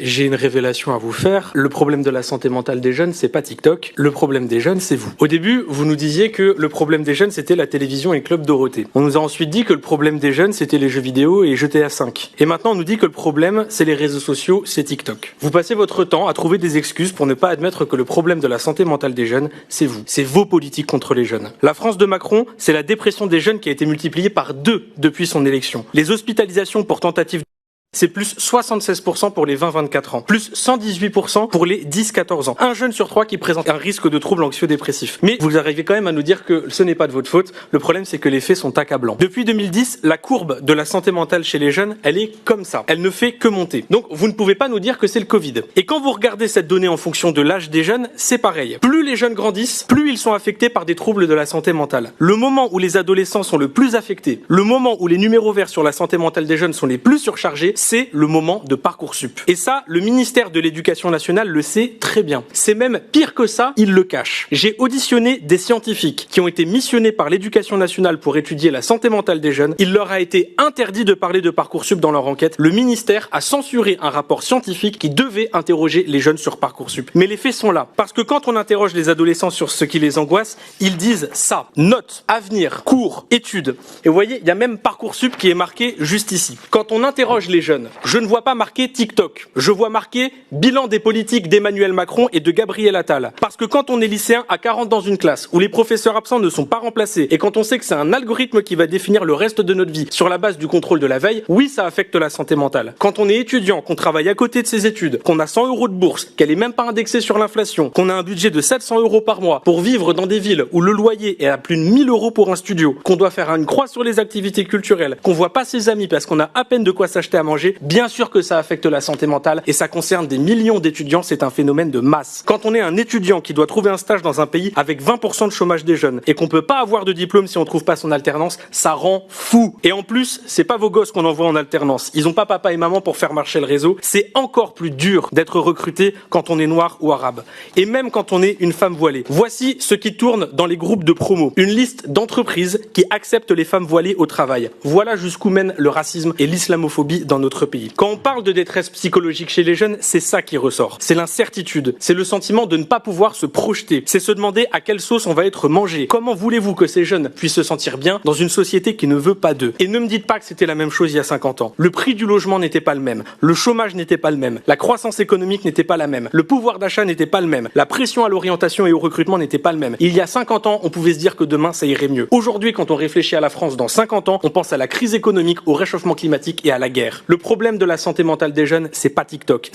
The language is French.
J'ai une révélation à vous faire. Le problème de la santé mentale des jeunes, c'est pas TikTok. Le problème des jeunes, c'est vous. Au début, vous nous disiez que le problème des jeunes, c'était la télévision et Club Dorothée. On nous a ensuite dit que le problème des jeunes, c'était les jeux vidéo et GTA V. Et maintenant, on nous dit que le problème, c'est les réseaux sociaux, c'est TikTok. Vous passez votre temps à trouver des excuses pour ne pas admettre que le problème de la santé mentale des jeunes, c'est vous. C'est vos politiques contre les jeunes. La France de Macron, c'est la dépression des jeunes qui a été multipliée par 2 depuis son élection. Les hospitalisations pour tentatives c'est plus 76% pour les 20-24 ans, plus 118% pour les 10-14 ans. Un jeune sur 3 qui présente un risque de troubles anxio-dépressifs. Mais vous arrivez quand même à nous dire que ce n'est pas de votre faute. Le problème, c'est que les faits sont accablants. Depuis 2010, la courbe de la santé mentale chez les jeunes, elle est comme ça. Elle ne fait que monter. Donc, vous ne pouvez pas nous dire que c'est le Covid. Et quand vous regardez cette donnée en fonction de l'âge des jeunes, c'est pareil. Plus les jeunes grandissent, plus ils sont affectés par des troubles de la santé mentale. Le moment où les adolescents sont le plus affectés, le moment où les numéros verts sur la santé mentale des jeunes sont les plus surchargés, c'est le moment de Parcoursup. Et ça, le ministère de l'Éducation nationale le sait très bien. C'est même pire que ça, il le cache. J'ai auditionné des scientifiques qui ont été missionnés par l'Éducation nationale pour étudier la santé mentale des jeunes. Il leur a été interdit de parler de Parcoursup dans leur enquête. Le ministère a censuré un rapport scientifique qui devait interroger les jeunes sur Parcoursup. Mais les faits sont là. Parce que quand on interroge les adolescents sur ce qui les angoisse, ils disent ça. Notes, avenir, cours, études. Et vous voyez, il y a même Parcoursup qui est marqué juste ici. Quand on interroge les jeunes, je ne vois pas marqué TikTok. Je vois marqué bilan des politiques d'Emmanuel Macron et de Gabriel Attal. Parce que quand on est lycéen à 40 dans une classe, où les professeurs absents ne sont pas remplacés, et quand on sait que c'est un algorithme qui va définir le reste de notre vie sur la base du contrôle de la veille, oui, ça affecte la santé mentale. Quand on est étudiant, qu'on travaille à côté de ses études, qu'on a 100 € de bourse, qu'elle est même pas indexée sur l'inflation, qu'on a un budget de 700 € par mois pour vivre dans des villes où le loyer est à plus de 1000 € pour un studio, qu'on doit faire une croix sur les activités culturelles, qu'on voit pas ses amis parce qu'on a à peine de quoi s'acheter à manger, bien sûr que ça affecte la santé mentale et ça concerne des millions d'étudiants, c'est un phénomène de masse. Quand on est un étudiant qui doit trouver un stage dans un pays avec 20% de chômage des jeunes et qu'on peut pas avoir de diplôme si on trouve pas son alternance, ça rend fou. Et en plus, c'est pas vos gosses qu'on envoie en alternance. Ils ont pas papa et maman pour faire marcher le réseau. C'est encore plus dur d'être recruté quand on est noir ou arabe. Et même quand on est une femme voilée. Voici ce qui tourne dans les groupes de promo. Une liste d'entreprises qui acceptent les femmes voilées au travail. Voilà jusqu'où mène le racisme et l'islamophobie dans notre pays. Quand on parle de détresse psychologique chez les jeunes, c'est ça qui ressort. C'est l'incertitude. C'est le sentiment de ne pas pouvoir se projeter. C'est se demander à quelle sauce on va être mangé. Comment voulez-vous que ces jeunes puissent se sentir bien dans une société qui ne veut pas d'eux? Et ne me dites pas que c'était la même chose il y a 50 ans. Le prix du logement n'était pas le même. Le chômage n'était pas le même. La croissance économique n'était pas la même. Le pouvoir d'achat n'était pas le même. La pression à l'orientation et au recrutement n'était pas le même. Il y a 50 ans, on pouvait se dire que demain ça irait mieux. Aujourd'hui, quand on réfléchit à la France dans 50 ans, on pense à la crise économique, au réchauffement climatique et à la guerre. Le problème de la santé mentale des jeunes, c'est pas TikTok.